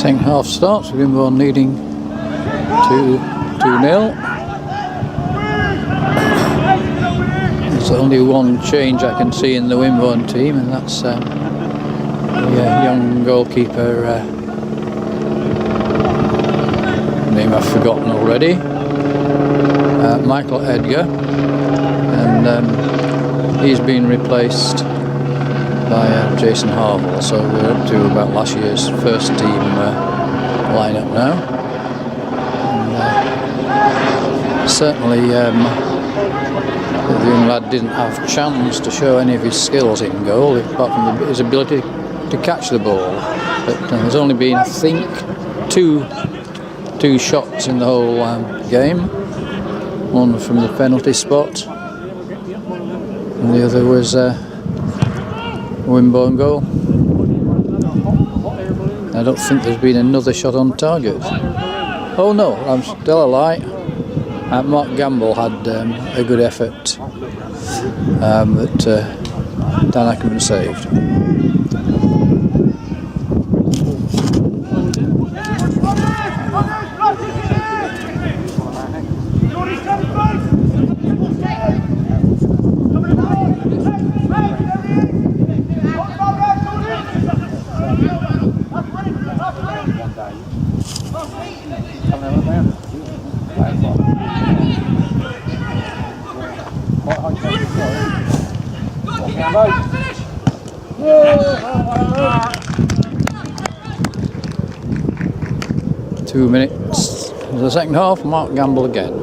Second half starts, Wimborne leading 2-0. There's only one change I can see in the Wimborne team, and that's the young goalkeeper, name I've forgotten already, Michael Edgar, and he's been replaced by Jason Harville, so we're up to about last year's first team lineup now. And, certainly the young lad didn't have a chance to show any of his skills in goal, apart from his ability to catch the ball. But there's only been, I think, two shots in the whole game. One from the penalty spot, and the other was Wimborne goal. I don't think there's been another shot on target. Oh no, I'm still a lie. Mark Gamble had a good effort that Dan Ackerman saved. Two minutes of the second half, Mark Gamble again.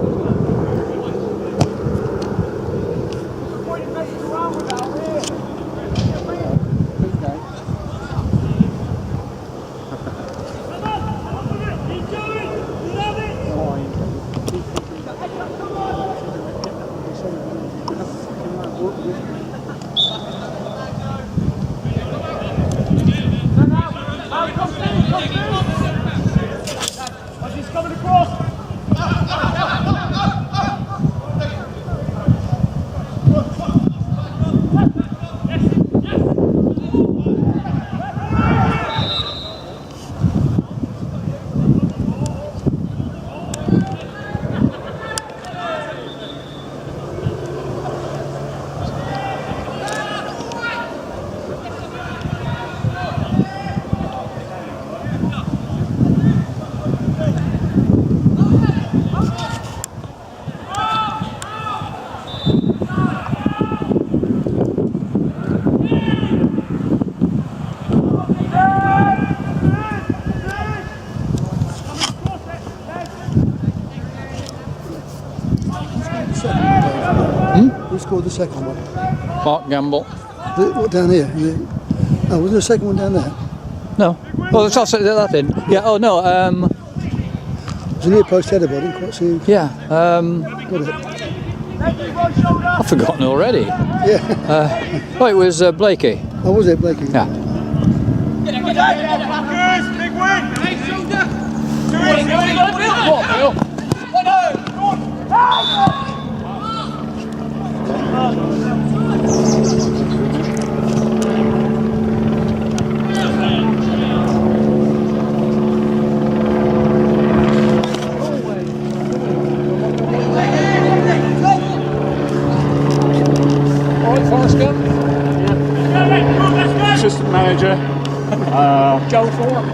Who scored the second one? Mark Gamble. What, down here? Oh, was there a second one down there? No. Oh, let's not say that in. Yeah. Oh no. It was a near post header, but I didn't quite see. Yeah. Got it. I've forgotten already. Yeah. Oh, it was Blakey. Oh, was it Blakey? Yeah. Big win! Assistant manager, Joe Thorpe.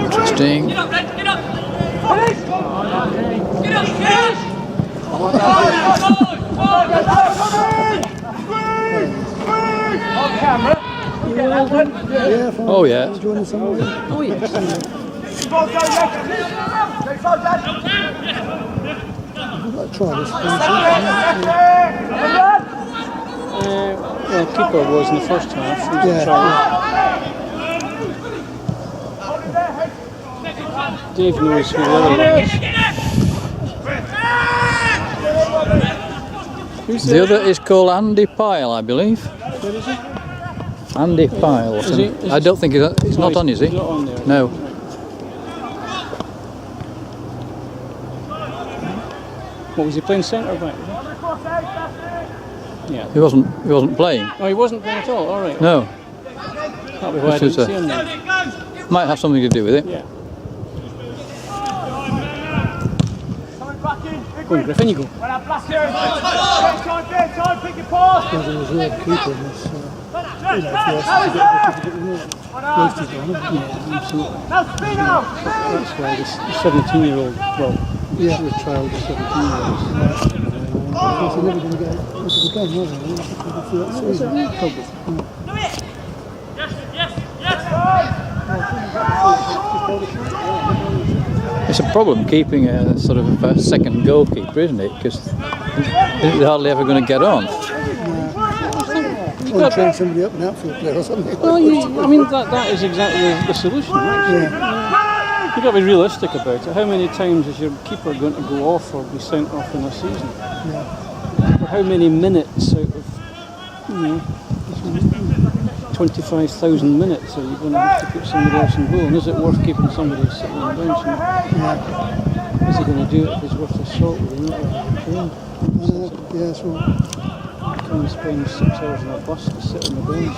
16. Oh yeah. Oh yes. Try this. Well, keeper was in the first half. Yeah. Dave knows who the other one is. Who's The other is called Andy Pyle, I believe. Where is he? Andy Pyle. Is he? I don't think he's not on, is he? He's not on there. No. What was he playing centre back? Yeah. He wasn't playing. Oh, he wasn't playing at all. All right. No. That'll be why I This didn't is see him then. Might have something to do with it. Yeah. Go on, Griffin, you go. Pick your pass. There's a reserve keeper in this. You know, if he has to get wasted on him. Now spin out. That's why this 17-year-old, well, Yeah. the child is 17-year-olds. He's never going to get much of a game, was he? Probably. It's a problem keeping a sort of a second goalkeeper, isn't it? Because they're hardly ever going to get on. Or train somebody up an outfield player or something. Well, I mean, that is exactly the solution, actually. You've got to be realistic about it. How many times is your keeper going to go off or be sent off in a season? For how many minutes out of, 25,000 minutes are you going to have to put somebody else in goal? And is it worth keeping somebody sitting on the bench? And is he going to do it if he's worth a salt with him? Yeah, that's right. Can you spend 6 hours on a bus to sit on the bench?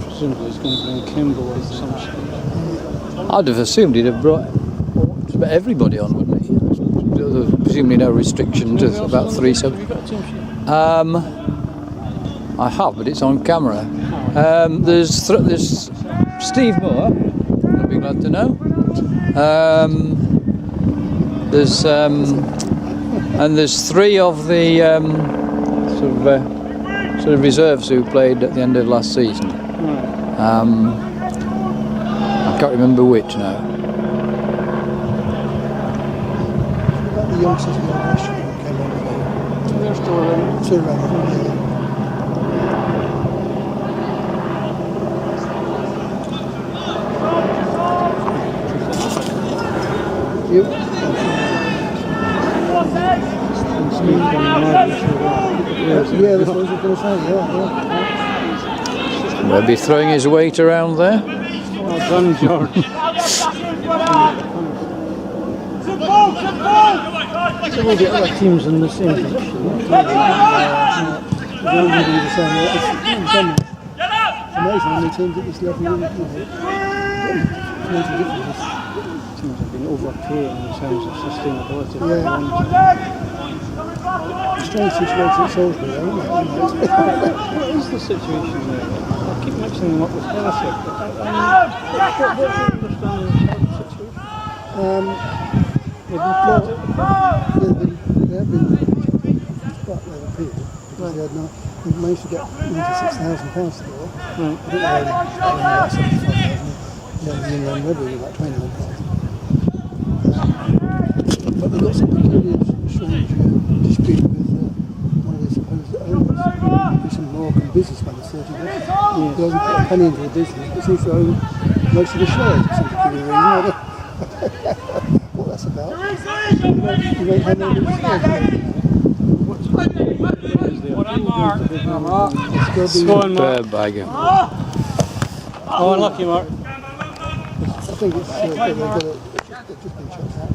Presumably he's going to bring Campbell at some stage. I'd have assumed he'd have brought just about everybody on, wouldn't he? There's presumably no restrictions. It's about 3 sub. Have you got a team sheet? I have, but it's on camera. There's Steve Moore. I'd be glad to know. There's 3 of the sort of reserves who played at the end of last season. I can't remember which now. About the youngsters in the West who came on today. They're still around. Two around, yeah, that's what I was going to say, yeah. Maybe throwing his weight around there. Well done, George. So we'll get other teams in the same position. It's amazing how many teams at this level really, makes a difference. Teams have been overpaying in terms of sustainability. Yeah. Strange situation at Salisbury, though, isn't it? What is the situation there? I keep mixing them up with Hennessy. What's your understanding of the situation? They have been quite well appealed because they managed to get £96,000 to go. I think they only about 75,000. The Inland Revenue about £21,000. But they've got some peculiar strange dispute with one of their supposed owners, who's some Moroccan businessman that's 30 years. He hasn't put a penny into the business, but seems to own most of the shares for some peculiar reason. I don't know what that's about. You won't hand over the shares. It's got to be. Superb bag. Oh, unlucky, Mark. I think it's they've just been checked out.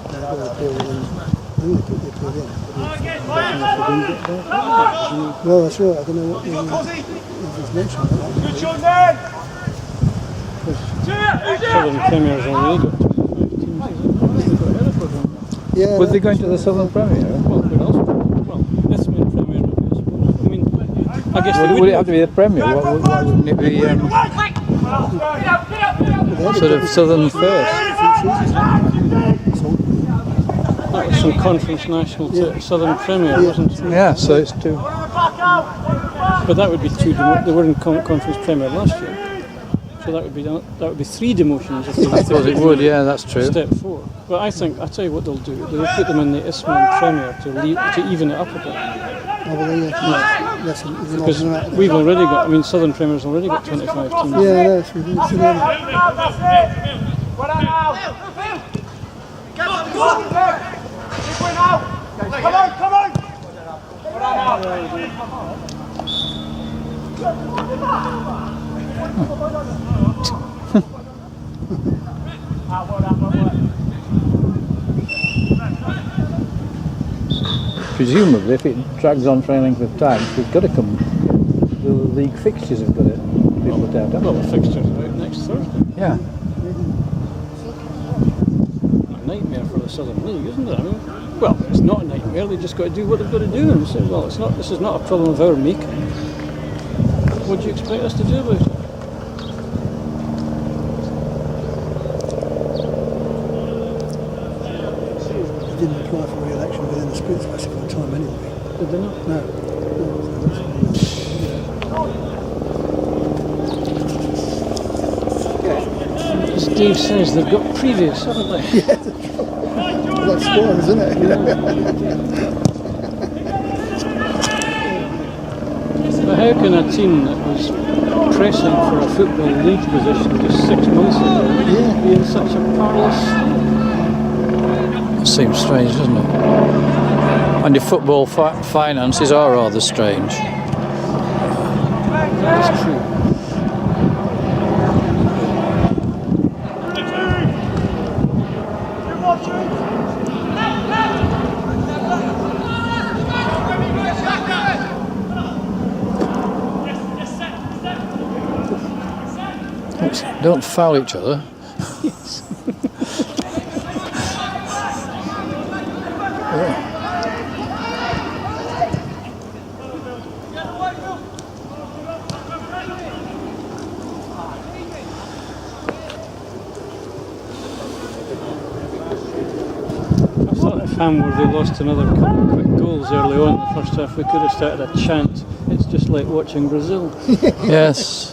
They've got to appeal within. I think they put the appeal in. Well, that's right. I don't know what he's mentioned. Good shot, Ned. Southern Premier's only got 25 teams. Yeah. Would they go into the Southern Premier? Well, where else? Well, this main Premier, I suppose. I mean, I guess Would it have to be the Premier? Why wouldn't it be sort of Southern first? That was from Conference National to Southern Premier, wasn't it? Yeah, so it's two. But that would be two. They were in Conference Premier last year, so that would be 3 demotions. If they I suppose it would. Yeah, that's true. Step 4. But I tell you what they'll do. They'll put them in the Isthmian Premier to even it up a bit. Oh, well, yes, Because we've already got. I mean, Southern Premier's already got 25 teams. yeah, that's ridiculous. Come on! Presumably, if it drags on for any length of time, it's got to come. The league fixtures have got to be put out. Well, the fixtures are out next Thursday. Yeah. A nightmare for the Southern League, isn't it? I mean, well, it's not a nightmare. They just got to do what they've got to do. And say, well, it's not. This is not a problem of our making. What do you expect us to do about it? They didn't apply for re-election within the specified time anyway. Did they not? No. As Dave says, they've got previous, haven't they? Well, that's squares, isn't it? But how can a team that was pressing for a football league position just 6 months ago be in such a parlous? Seems strange, doesn't it? And your football finances are rather strange. That is true. Don't foul each other. Yes. I thought if Hamworthy lost another couple of quick goals early on in the first half, we could have started a chant. It's just like watching Brazil. Yes.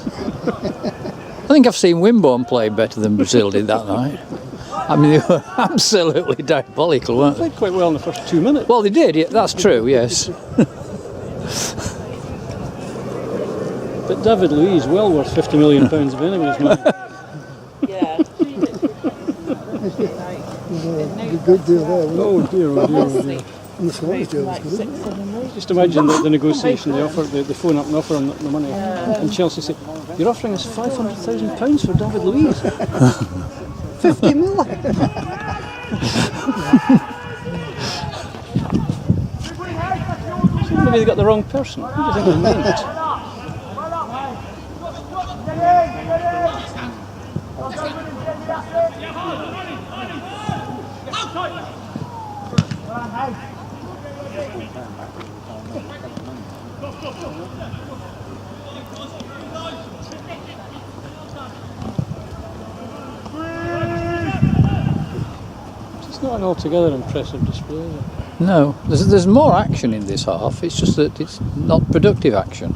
I think I've seen Wimborne play better than Brazil did that night. I mean, they were absolutely diabolical, weren't they? Played quite well in the first 2 minutes. Well, they did, yeah, that's true, yes. But David Luiz, well worth £50 million of anybody's money. Yeah. Good deal there, wasn't it? Oh dear, oh dear, oh dear. And the Swans deal was good, isn't it? Just imagine the negotiation, they phone up and offer him the money. And Chelsea say, you're offering us £500,000 for David Luiz. 50 million! Maybe they got the wrong person. Who do you think they meant? It's not an altogether impressive display, is it? No, there's more action in this half, it's just that it's not productive action.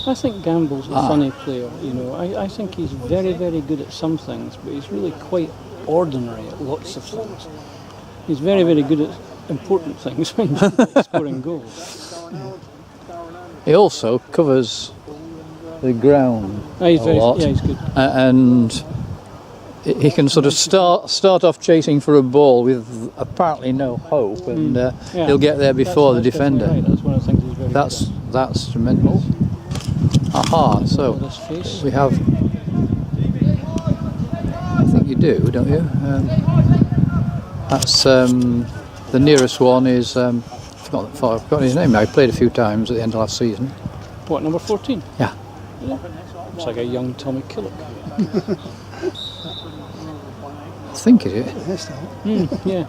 I think Gamble's a funny player, you know. I think he's very, very good at some things, but he's really quite ordinary at lots of things. He's very, very good at important things when he's scoring goals. He also covers the ground He's a very, lot, yeah, he's good. and he can sort of start off chasing for a ball with apparently no hope, and he'll get there before the defender. Right. That's one of the things he's very good at. That's tremendous. Aha, so This face. we have. I think you do, don't you? That's the nearest one is. I've forgotten his name now. He played a few times at the end of last season. What, number 14? Yeah. Looks like a young Tommy Killock. I think it is. Yeah.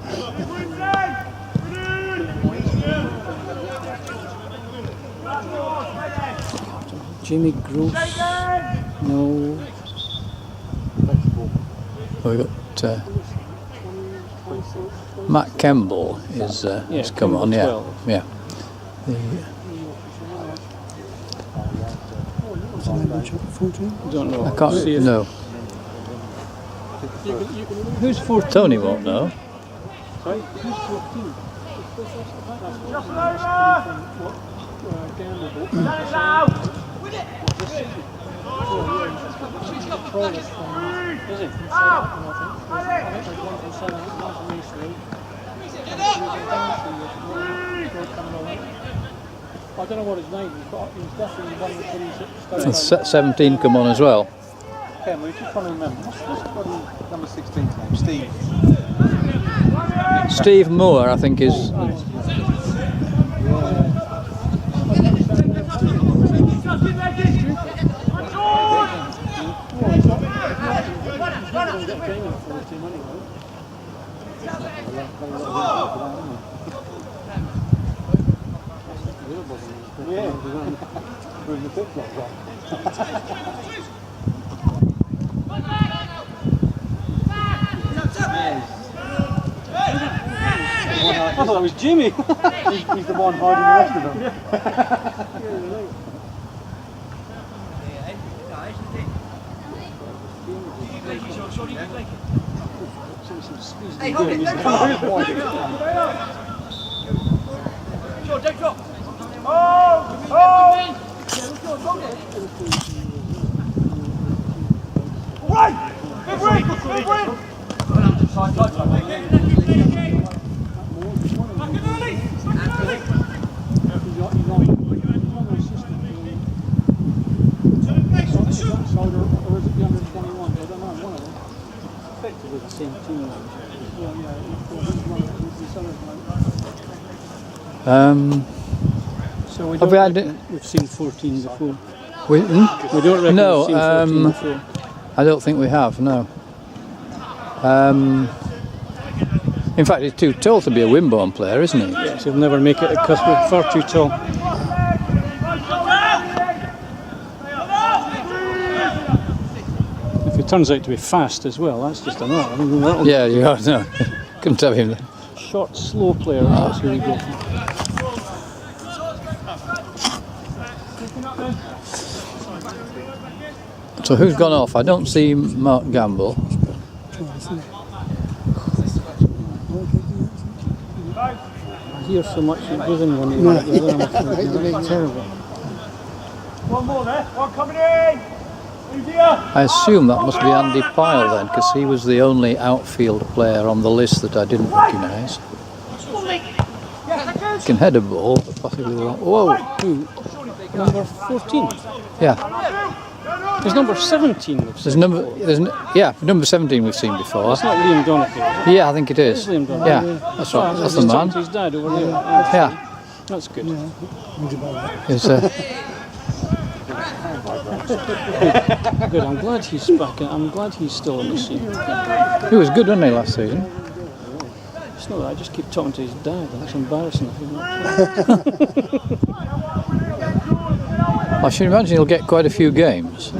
Jimmy Gross. No. We got Matt Kemble is come on, yeah. 12. Yeah. What's the name of chapter 14? Don't know. I can't See if- no. Who's 14? Tony won't know. Sorry? Who's 14? Just over! Is he? I don't know what his name is, but he's definitely one of the And 17 come on as well. Ken, we just trying to remember. What's bloody number 16's name? Steve. Steve Moore, I think, is. I thought that was Jimmy. He's the one hiding the rest of them. Hey, hold it, don't drop! Sure, don't drop! Oh! Right! Good break! Good break! Effectively the same team. So we Have don't we had reckon we've seen 14 before. We We don't reckon No, we've seen 14 before. I don't think we have. No. In fact, he's too tall to be a Wimborne player, isn't he? Yes, he'll never make it at Cuthbury, far too tall. If he turns out to be fast as well, that's just another. I mean, that'll Yeah, you are. No, couldn't have him. short, slow player, that's who we go for. So who's gone off? I don't see Mark Gamble. I hear so much within one ear, the other, I'm afraid. That's terrible. One more there, one coming in! Easier! I assume that must be Andy Pyle then, because he was the only outfield player on the list that I didn't recognise. Can head a ball, but possibly the wrong. Whoa! Who? Number 14. Yeah, There's number 17 we've seen. number 17 we've seen before. That's not Liam Donoghue, is it? Yeah, I think it is. It's Liam Donoghue. Yeah, that's right. That's the He's man. talked to his dad over there. Yeah, That's good. it's, Good, I'm glad he's back. I'm glad he's still on the scene. he was good, wasn't he, last season? It's not that I just keep talking to his dad. That's embarrassing. If he's not. I should imagine he'll get quite a few games.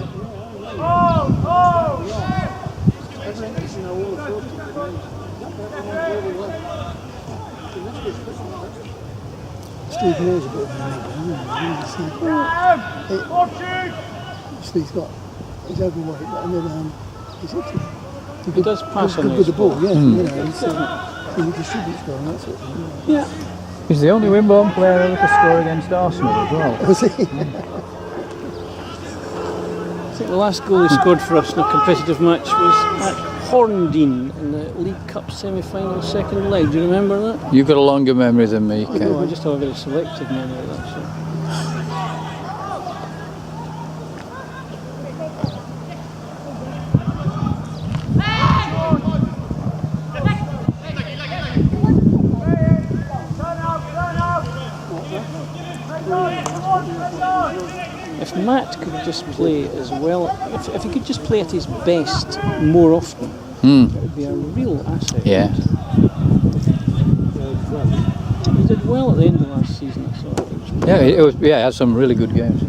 Steve Moore's a bit of a Steve's got, he's overweight, but and then He does pass on good with the those ball, balls. yeah. You know, he distributes well and that sort of thing. Yeah. He's the only Wimborne player ever to score against Arsenal as well. Was he? I think the last goal he scored for us in a competitive match was at Horndean in the League Cup semi-final second leg. Do you remember that? You've got a longer memory than me, No, I Ken. just have a very selective memory of that. So. If Matt could just play as well, if he could just play at his best more often, it would be a real asset. Yeah. He did well at the end of last season, I thought. Yeah, he had some really good games.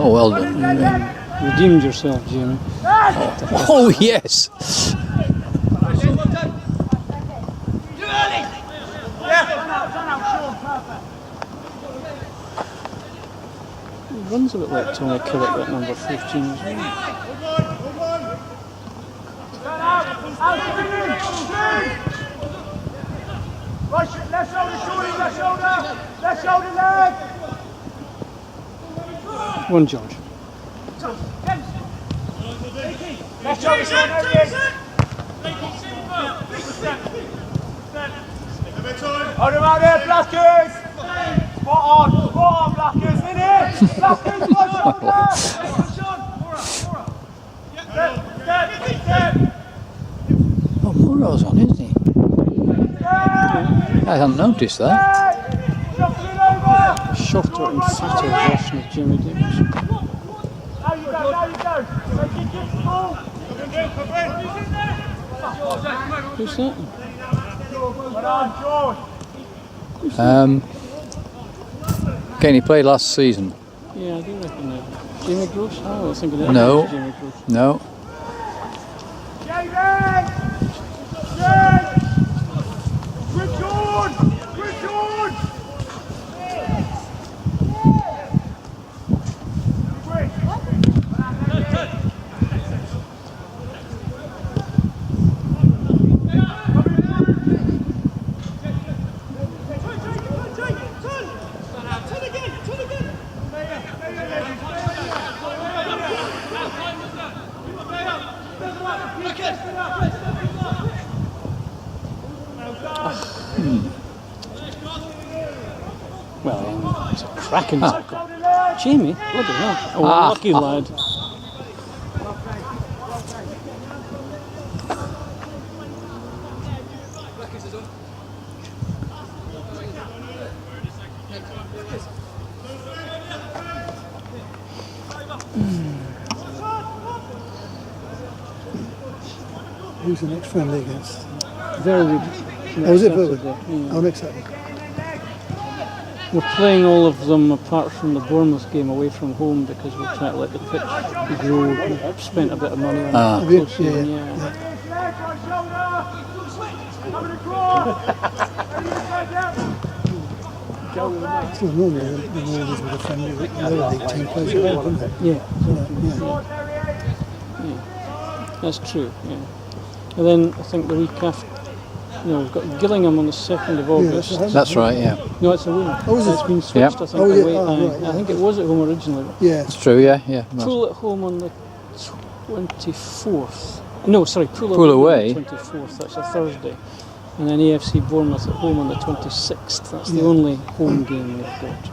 Oh, well done. Redeemed yourself, Jamie. Oh, yes. He runs a bit like Tony Killick, that number 15 as well. Left shoulder, leg. One George. Left shoulder, hold him out there, Blackers! Spot on, Blackers, in here! Blackers, one shoulder! Step! Oh, Moro's on, isn't he? I hadn't noticed that. A shorter and fatter version of Jamie Davis. Now you go. Who's that? Again, he played last season. Yeah, I do recognise him. Jamie Gross? Oh, I was thinking that No. was Jamie Gross. No. Well, it's a cracking tackle. Jamie, bloody hell. Oh, lucky lad. Who's the next friendly against? Very good. Oh, is it Burwood? Saturday, yeah. Oh, next Saturday. We're playing all of them apart from the Bournemouth game away from home because we're trying to let the pitch grow. We've spent a bit of money on it. Have you? Close in, yeah. Well, normally the Warriors with a friendly lower league team plays it well, doesn't it? Yeah, that's true. Yeah, and then I think the week after, we've got Gillingham on the 2nd of August. That's right, yeah. No, it's away. Oh, is it? It's been switched, Yeah. I think. Oh, yeah. Away. Oh, right, yeah. I think it was at home originally. Yeah. It's true, yeah. Poole at home on the 24th. No, sorry, Poole away? on the 24th. That's a Thursday. And then AFC Bournemouth at home on the 26th. That's the only home game we've got.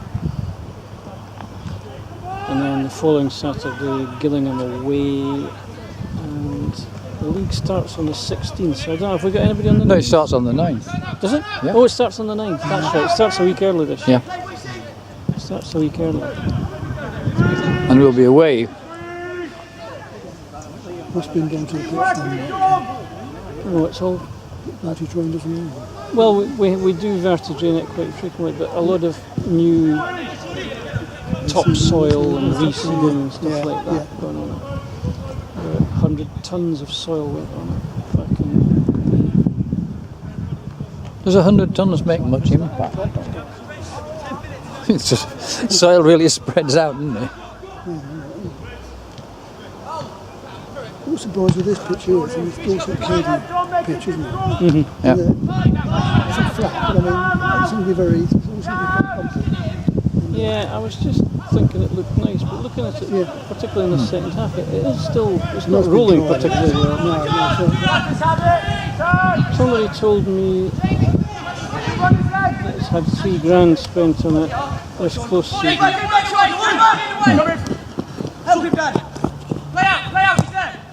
And then the following Saturday, Gillingham away. And the league starts on the 16th. So I don't know, have we got anybody on the 9th? No, it starts on the 9th. Does it? Yeah. Oh, it starts on the 9th. That's right. It starts a week early this year. Yeah. It starts a week early. And we'll be away. Must be down to the pitch then. Oh, it's all. Archie Train doesn't know. Well, we do vertidrain it quite frequently, but a lot of new topsoil and reseeding and stuff like that going on. 100 tons of soil went on it back in. Does 100 tons make much impact? It's just soil really spreads out, doesn't it? I'm surprised with this pitch here, it's a Dorset Cady pitch, isn't it? Mm-hmm. Yeah. It's flat, but I mean, it's going to be very easy. It's going to be quite bumpy. Yeah, I was just thinking it looked nice, but looking at it, particularly in the second half, it is still, it's not rolling particularly well. No, Somebody told me that it's had £3,000 spent on it this close season.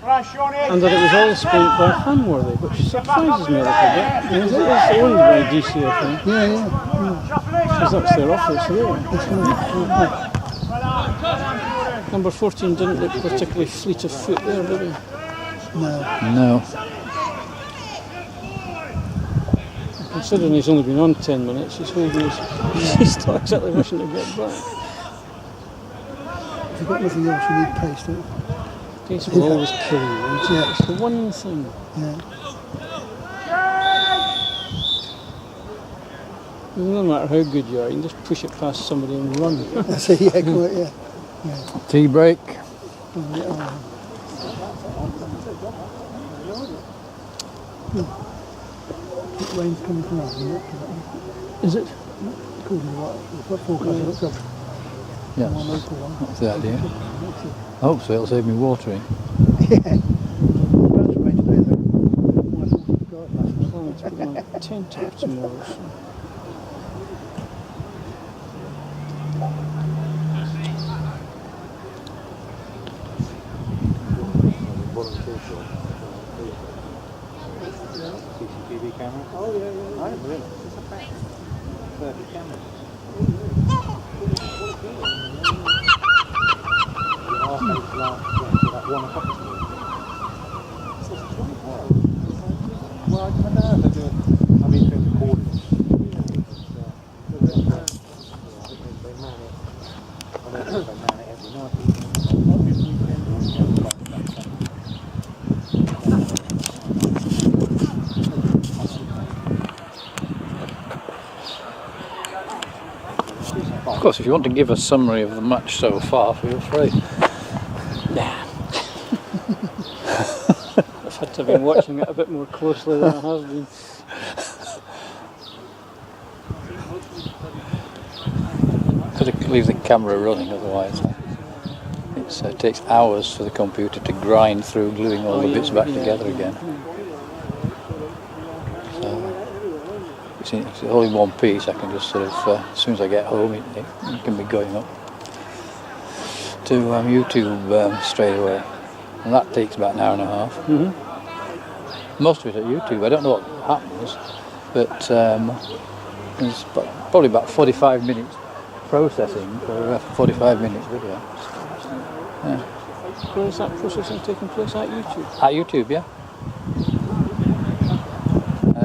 And that it was all spent by Hamworthy, which surprises me a little bit. Because it is owned by DC, I think. Yeah. Because that's their office here. Number 14 didn't look particularly fleet of foot there, did he? No. Considering he's only been on 10 minutes, he's holding his... He's not exactly wishing to get back. If you've got nothing else, you need pace, don't you? Pace will always kill you. Yeah. It's the one thing. Yeah. No matter how good you are, you can just push it past somebody and run. That's it, yeah, quite, yeah. Tea break. Oh, yeah, oh. Rain's coming from us, isn't it? Is it? According to what forecast it looks up. Yes, One local one. that's the idea. I hope so, it'll save me watering. Yeah. That's rain today though. My garden last night. Well, it's put on 10 top tomorrow. So. CCTV camera? Oh, yeah. I didn't realise. It's a fact. 30 cameras. That 1 o'clock. Well, I don't know if they do it. I mean, they're recording it. They man it. I don't know if they man it every night. Of course, if you want to give a summary of the match so far, feel free. Nah. I've had to have been watching it a bit more closely than I have been. Got to leave the camera running, otherwise it takes hours for the computer to grind through gluing all the bits back together again. So it's all in one piece. I can just sort of, as soon as I get home, it can be going up to YouTube straight away, and that takes about an hour and a half. Mm-hmm. Most of it at YouTube. I don't know what happens, but there's probably about 45 minutes processing for a 45 minutes video. Yeah. Where is that processing taking place? At YouTube? At YouTube, yeah.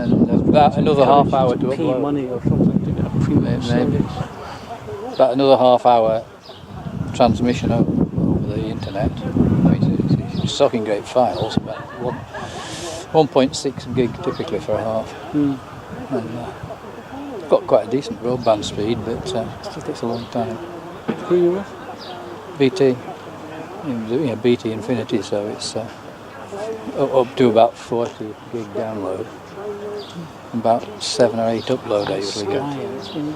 And there's about another half hour to pay upload. money or something to get a premium Maybe. service. About another half hour transmission over the internet. I mean, it's sucking great files, about 1.6 gig typically for a half. Mm. And got quite a decent broadband speed, but it still takes a long time. Who are you with? BT, BT Infinity, so it's up to about 40 gig download, about 7 or 8 upload I usually Sky, get. it's been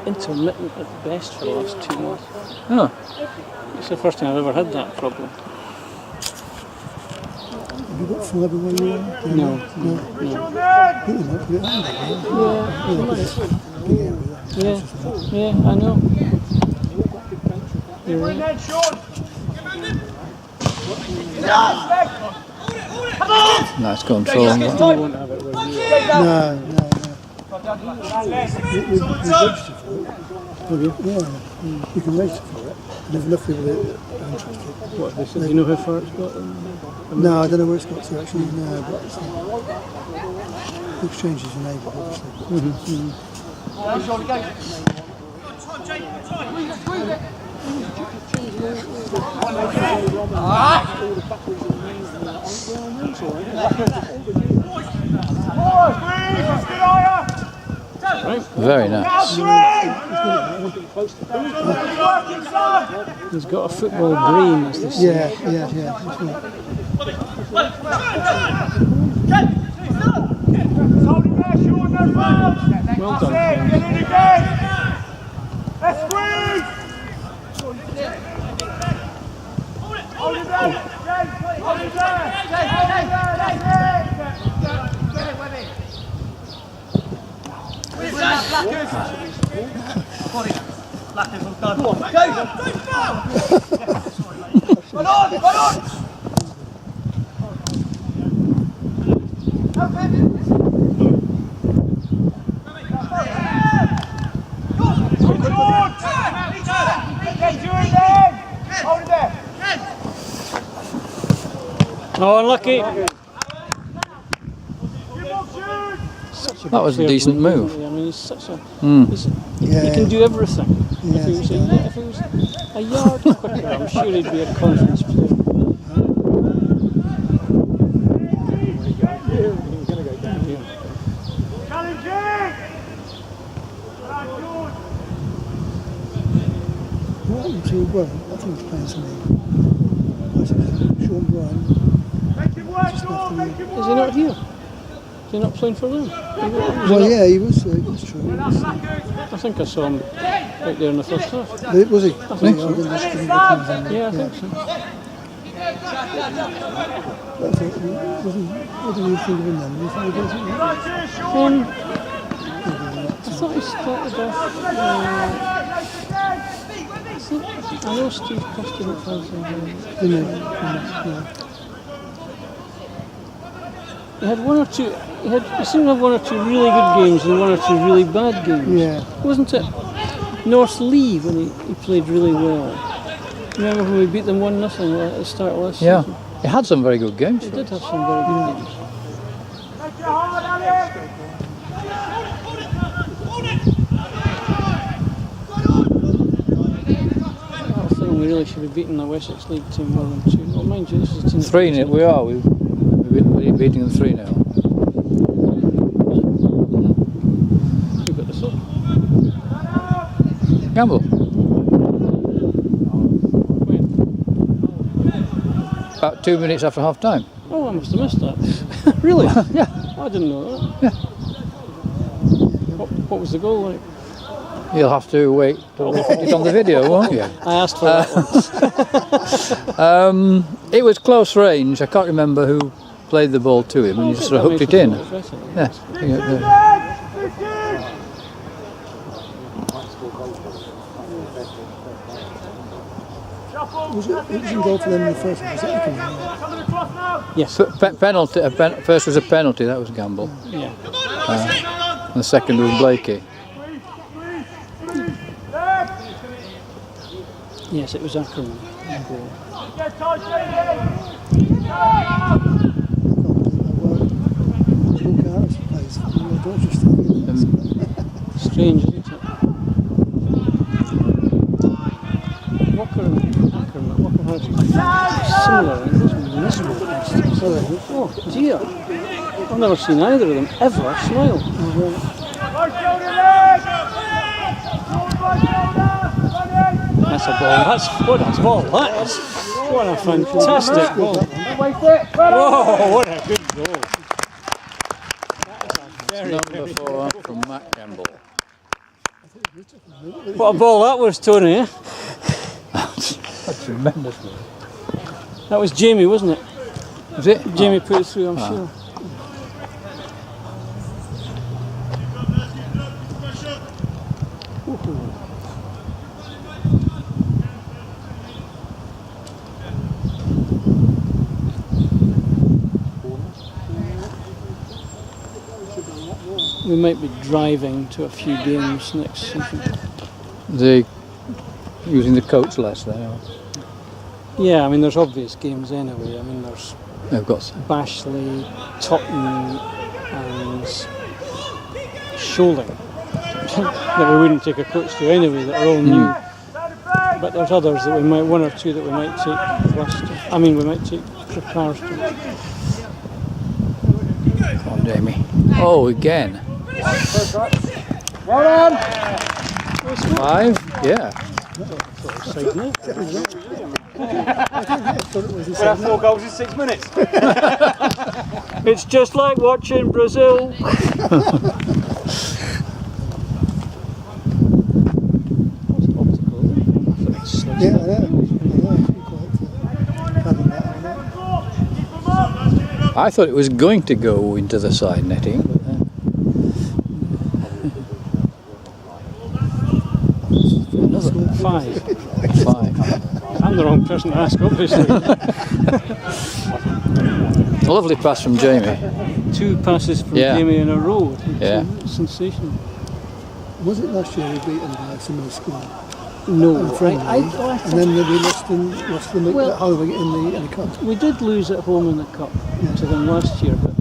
intermittent at best for the last 2 months. Oh, It's the first time I've ever had that problem. Have you got fibre where you are? No. I think you might put it on there. Yeah, I know. You're right. nice control. You won't have it where you are. No. We register for it. Yeah, you can register for it. And there's enough people that are interested. What, they said, do you know how far it's got? No, I don't know where it's got to actually. No, but the exchange is enabled, obviously. Very nice. He's got a football brain, as they say. Yeah. That's right. Well done. Let's squeeze! Hold it there! Hold it there! That's it! Where's that, Blackers? Blackers will go. Go! Run on! Hold it there! Oh, unlucky. Give up, shoot! Such a That good was a fair decent play, move. isn't he? I mean, he's such a. Mm. He can do everything. Yeah. If he was a yard quicker, I'm sure he'd be a confidence player. He's going to go down. Challenging! What happened to Warren? I think he's playing something. Sean Bryan. Make him work, Sean, make him Is work! he not here? Is he not playing for them? Well, yeah, he was true. I think I saw him out there in the first half. Was he? I think so. Yeah, Yeah, I think so. What did you think of him then? Did you think he did something? I thought he started off. I know Steve Preston at first. Didn't he? He had one or two. He seemed to have one or two really good games and one or two really bad games. Yeah. Wasn't it North Lee when he played really well? Remember when we beat them 1-0 at the start of last Yeah, season? he had some very good games. He for did us. have some very good games. Make it hard, Alex! I think we really should be beating the Wessex League team more than 2. Well, mind you, this is a team. 3-0, we are. We're beating them 3-0. Who got this up? Gamble. When? About 2 minutes after half time. Oh, I must have missed that. Really? Yeah. I didn't know that. Yeah. What was the goal like? You'll have to wait till we put it on the video, won't you? I asked for that one. It was close range. I can't remember who played the ball to him, and he just sort of hooked it in. Yeah. Was it was in goal for them in the first one? Was it Ickenham? Coming across now! Yes. Penalty. First was a penalty. That was Gamble. Yeah. And the second was Blakey. Yes, it was Ackerman. Get tight, Jamie! Luke Harris plays for Dorchester. Strange, isn't it? Walker and Ackerman. Walker has similar and this was miserable. Oh dear. I've never seen either of them ever smile. Right shoulder, leg! Right shoulder! Running! That's a ball. That's what a ball that is. What a fantastic ball. Waste it! Oh, what a good goal. Number 4 from Matt Gamble. What a ball that was, Tony, eh? That's tremendous. That was Jamie, wasn't it? Was it? Jamie put it through, I'm sure. We might be driving to a few games next season. Using the coach less there. Yeah, I mean, there's obvious games anyway. I mean, there's They've got Bashley, Tottenham, and Sholing that we wouldn't take a coach to anyway, that are all new. But there's others that we might, one or two that we might take Gloucester. I mean, we might take Preparatory. Come on, Jamie. Oh, again. Well done! 5? Yeah. Side net. We'll have 4 goals in 6 minutes. It's just like watching Brazil. Yeah, I know. I thought it was going to go into the side netting. But, Another 5. 5. I'm the wrong person to ask, obviously. A lovely pass from Jamie. 2 passes from Yeah. Jamie in a row. Yeah. Sensational. Was it last year we beat them by a similar score? No, Friendly, I and then we lost them Well- at Holloway in the cup. we did lose at home in the cup to them last year, but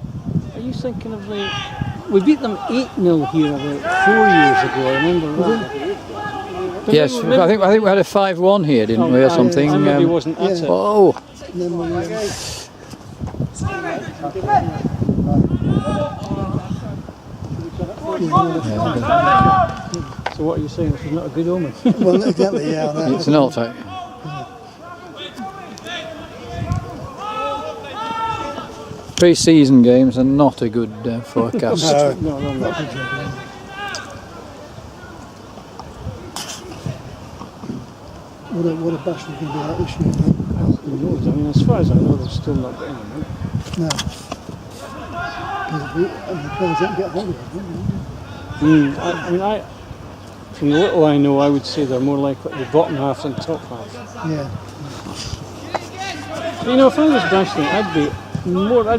are you thinking of the We beat them 8-0 here about 4 years ago. I remember that. Yes, I think we had a 5-1 here, didn't we, or something? I maybe wasn't at it. Oh, And then we, So what are you saying? This is not a good omen. well, exactly, yeah. I know. it's not. Pre-season games are not a good forecast. No. No. What a bash we're going to be like this year, mate. Who knows? I mean, as far as I know, they're still not getting them. No. And the players don't get hold of it. I mean, from the little I know, I would say they're more likely the bottom half than top half. Yeah. You know, if I was Bashling, I'd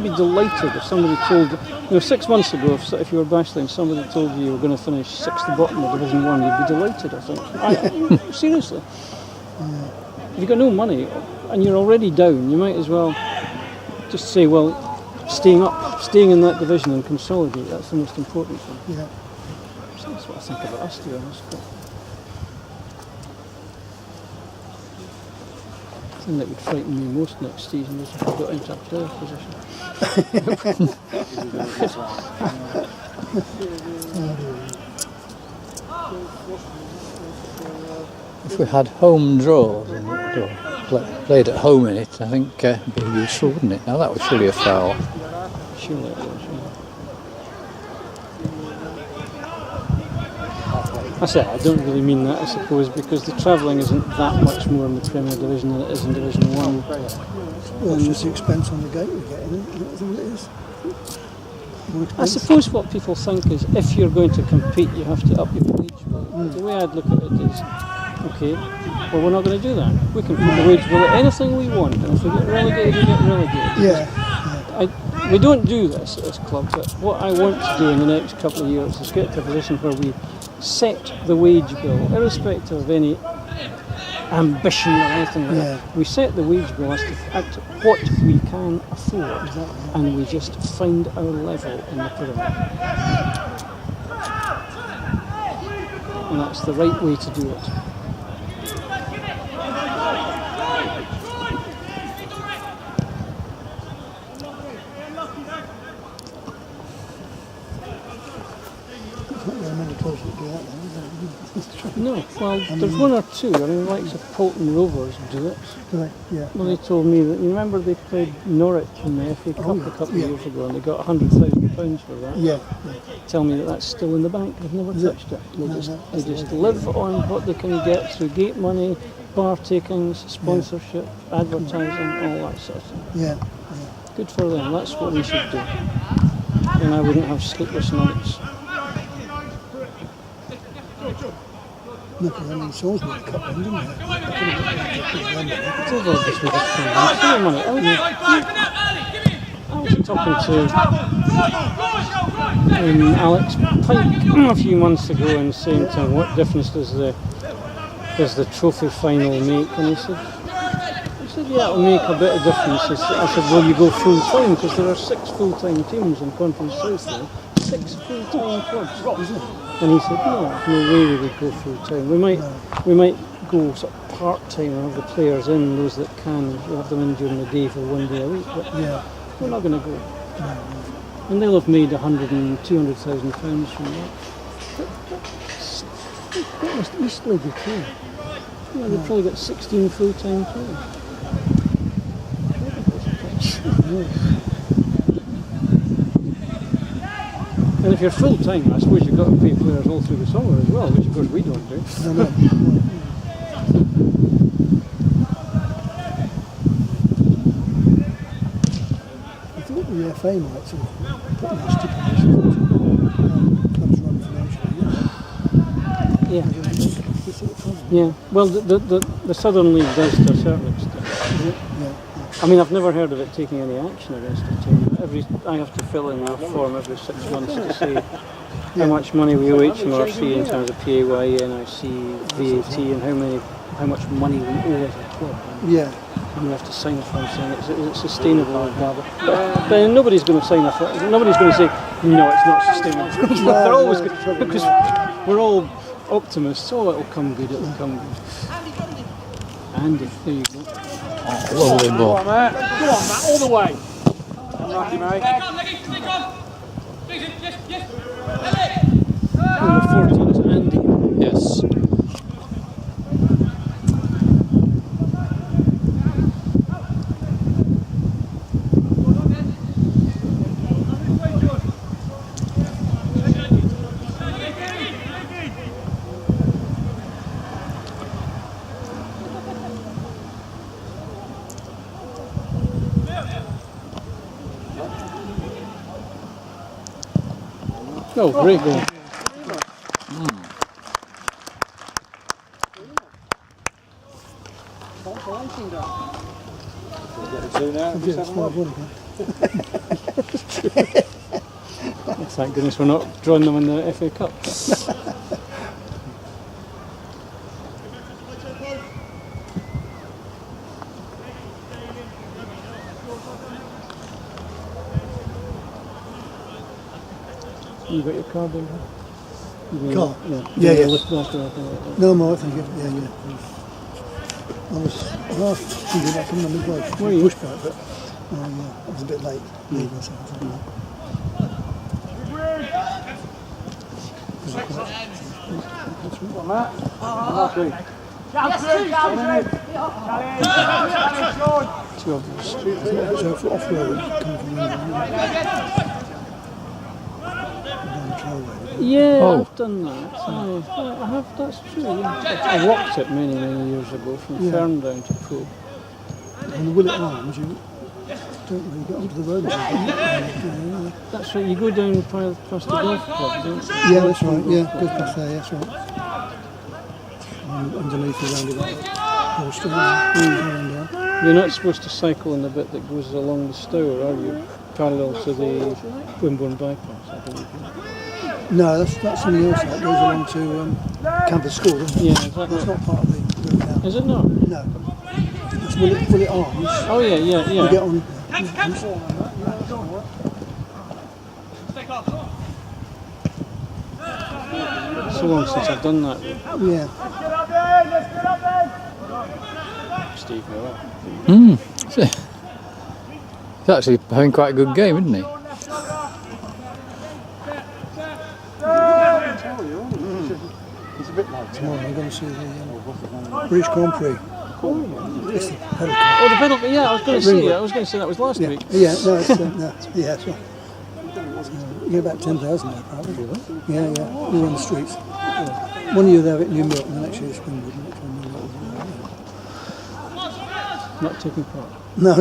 be delighted if somebody told, 6 months ago, if you were Bashling, somebody told you were going to finish 6th bottom of Division 1, you'd be delighted, I think. Seriously. If you've got no money and you're already down, you might as well just say, well, staying in that division and consolidate, that's the most important thing. Yeah. So that's what I think about us, to be honest. But the thing that would frighten me most next season is if we got into a playoff position. If we had home draws in it, or played at home in it, I think it'd be useful, wouldn't it? Now that was surely a foul. Surely it was, I say, I don't really mean that, I suppose, because the travelling isn't that much more in the Premier Division than it is in Division 1. Well, it's just the expense on the gate we're getting, isn't it? That's all it is. More I expense. suppose what people think is if you're going to compete, you have to up your wage bill. The way I'd look at it is, okay, well, we're not going to do that. We can put the wage bill at anything we want, and if we get relegated, we get relegated. Yeah. We don't do this at this club, but what I want to do in the next couple of years is get to a position where we set the wage bill, irrespective of any ambition or anything like that. We set the wage bill as to what we can afford, and we just find our level in the pyramid. And that's the right way to do it. No, well, there's one or two. I mean, like the Polton Rovers do it. Right, yeah. Well, they told me that, you remember they played Norwich in the FA Cup a couple of years ago and they got £100,000 for that. Yeah. Tell me that that's still in the bank. They've never touched it. They just live on what they can get through gate money, bar takings, sponsorship, advertising, all that sort of thing. Yeah. Good for them. That's what we should do. And I wouldn't have sleepless nights. No, because I mean, Salisbury Cup then, didn't they? It's all this ridiculous. Money. I was talking to Alex Pike a few months ago and saying to him, what difference does the trophy final make? And he said, yeah, it'll make a bit of difference. I said, well, you go full time because there are 6 full-time teams in Conference South now. 6 full-time clubs. And he said, no way we would go full-time. We might go sort of part-time and have the players in, those that can, we'll have them in during the day for 1 day a week, but we're not going to go. And they'll have made £100,000 and £200,000 from that. What must East League be playing? They've probably got 16 full-time players. And if you're full-time, I suppose you've got to pay players all through the summer as well, which of course we don't do. No. I thought the FA might sort of put in a stipulation clubs run financially. Yeah. Well, the Southern League does to a certain extent. I mean, I've never heard of it taking any action against a team. I have to fill in a form every 6 months to say how much money we owe HMRC in terms of PAYE, NIC, VAT, and how much money we owe as a club. Yeah. And you have to sign off on saying is it sustainable or blah blah. But nobody's going to sign off. Nobody's going to say no, it's not sustainable. They're always good, because we're all optimists. Oh, it'll come good. It'll come good. Andy, there you go. Lovely ball. Go on, Matt, all the way. Unlucky, mate. Number 14 is Andy. Yes. Oh, great goal. Thank goodness we're not drawing them in the FA Cup. You got your card in here? Car? Yeah. Yeah. Yeah. No more, thank you. Yeah. I was half thinking about coming on the bike. Were you? Pushback, but I was a bit late. Leaving or something. Come on, Matt. Unlucky. Challenge, Sean. Too obvious. So off-road, coming from Wimborne. Yeah, Oh. I've done that. I have. That's true. Yeah. I walked it many years ago from Fern down to Poole. On the Willet Arms, you don't really get onto the road. That's right. You go down past the golf club, don't you? Yeah, that's right. Yeah, goes past there. That's right. And underneath the roundabout, whole street, going down. You're not supposed to cycle in the bit that goes along the Stour, are you? Parallel to the Wimborne bypass, I believe. No, that's something else that goes along to Campus School, isn't it? Yeah, is that It's right? not part of the route now. Is it not? No. It's Willet Arms. Oh yeah. You get on. So long since I've done that. Yeah. Let's get up then. Steve Miller. He's actually having quite a good game, isn't he? He's a bit like Tomorrow I'm going to see the British Grand Prix. It's the pedal car. Oh, the pedal. Yeah, I was going to say. I was going to say that was last Yeah, week. yeah, no, it's, yeah, that's right. You get about 10,000 there, probably. Yeah, you're on the streets. One year there at New Milk, and the next year at Springwood. And the next one, New Milk. Not taking part. No,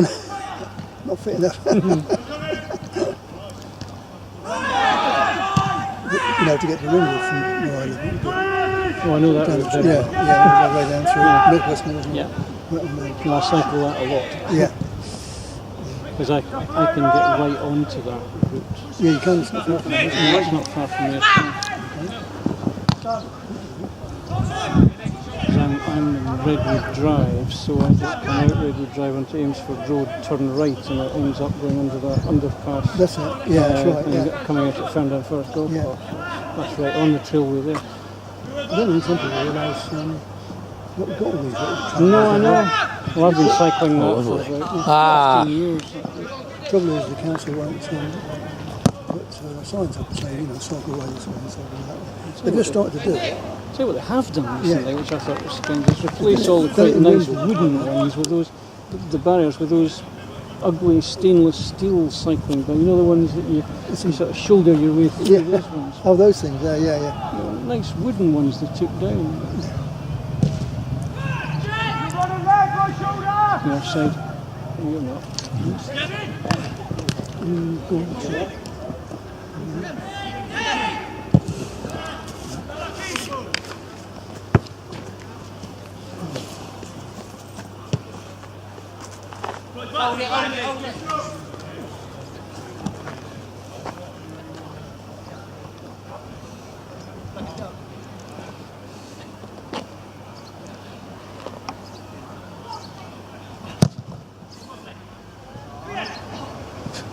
not fit enough. You know, to get to Ringwood from where I live. Oh, I know that. Yeah, right down through Midwest Middleton. Yeah. Right on there. And I cycle that a lot Yeah, because I can get right onto that route. yeah, you can. It's not far from there, isn't it? It's not far from here. I'm in Redwood Drive, so I just come out Redwood Drive onto Amesford Road, turn right, and it ends up going under that underpass. That's it. Yeah, that's right. and Yeah. coming out at Ferndown Forest Golf Yeah. Course. That's right, on the trailway there. I don't think some people realise what we've got all these little No, I know. Well, I've been cycling that for lovely. about 15 years. trouble is the council won't put signs up saying, cycle away this way and cycle that way. They've just started to do it. Tell you what they have done recently, which I thought was strange, is replace all the quite nice wooden ones with those, the barriers with those ugly stainless steel cycling, but the ones that you sort of shoulder your way through, those ones. Oh, those things there, yeah. Nice wooden ones they took down. The offside. You're not. Go on the track.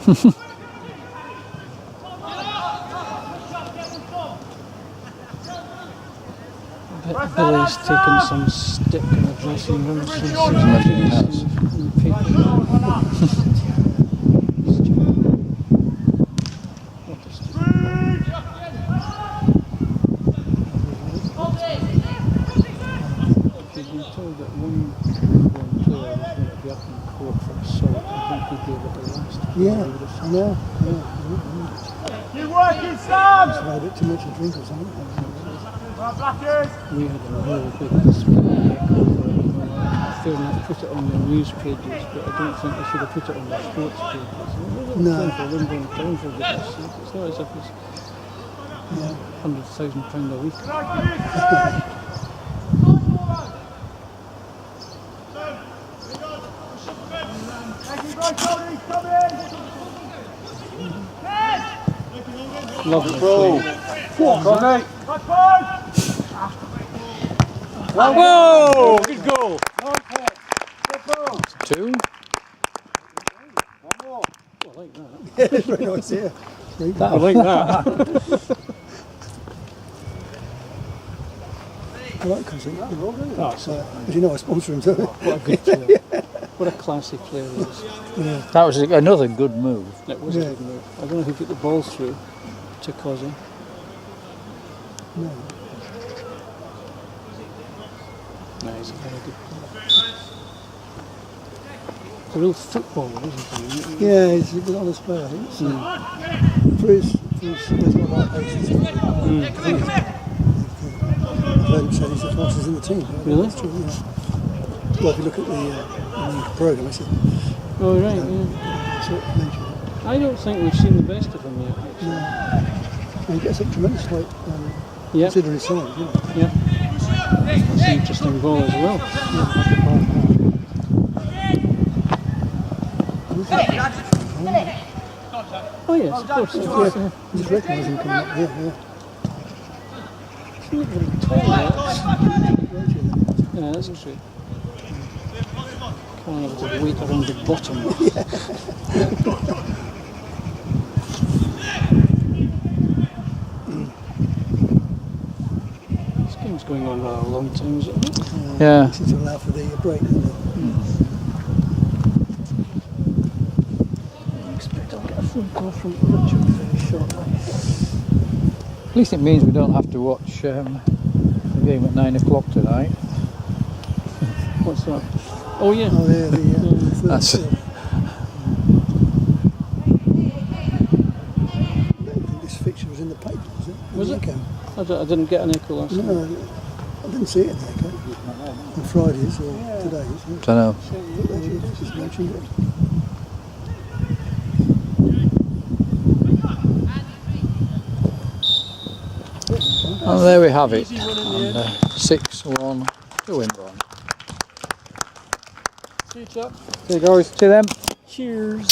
I bet Billy's taken some stick in the dressing room since he's Imagine he has. in the paper. What a stupid. If he'd been told that one Wimborne player was going to be up in court for assault, I think he'd be able to last. Yeah, I know. Keep working, Sam! I've had a bit too much to drink or something. Well, Blackers! We had a real big display over it. I feel like put it on the news pages, but I don't think I should have put it on the sports pages. No. For Wimborne Town, for goodness sake. It's not as if it's £100,000 a week. Lovely play. Whoa! Good goal! 2. Oh, I like that. Yeah, it's very nice, yeah. I like that. I like Cosy. Oh, so As you know, I sponsor him, so. what a good player. What a classy player he is. That was another good move. It was a good move. I don't know who put the ball through to Cosy. No. No, he's a very good player. He's a real footballer, isn't he? Yeah, he's a good honest player, I think. So. For his there's not like paces. I think I've heard him say he's the fastest in the team. Really? That's true, yeah. Well, if you look at the programme, I said, Oh, right, yeah. sort of mentioned it. I don't think we've seen the best of him yet. Actually. And he gets up tremendous height, Yeah, considering his size, yeah. yeah. That's an interesting ball as well. Oh yes, of course. Yeah, I just recognise him coming up here, yeah. He's not very tall, yeah, that's true. Can't have a bit of weight around the bottom. This game's going on for a long time, is it not? Yeah. Seems to allow for the break, doesn't it? I expect I'll get a phone call from Richard very shortly. At least it means we don't have to watch the game at 9 o'clock tonight. What's that? Oh yeah. Oh, yeah, the third. That's I don't think this fixture was in the paper, was it? Was it? Echo. I didn't get an echo last night. No, I didn't see it in the Echo. On Fridays or today's. Yeah. don't know. They just mentioned it. And there we have it. And 6-1 to Wimborne. See you, chap. There goes to them. Cheers.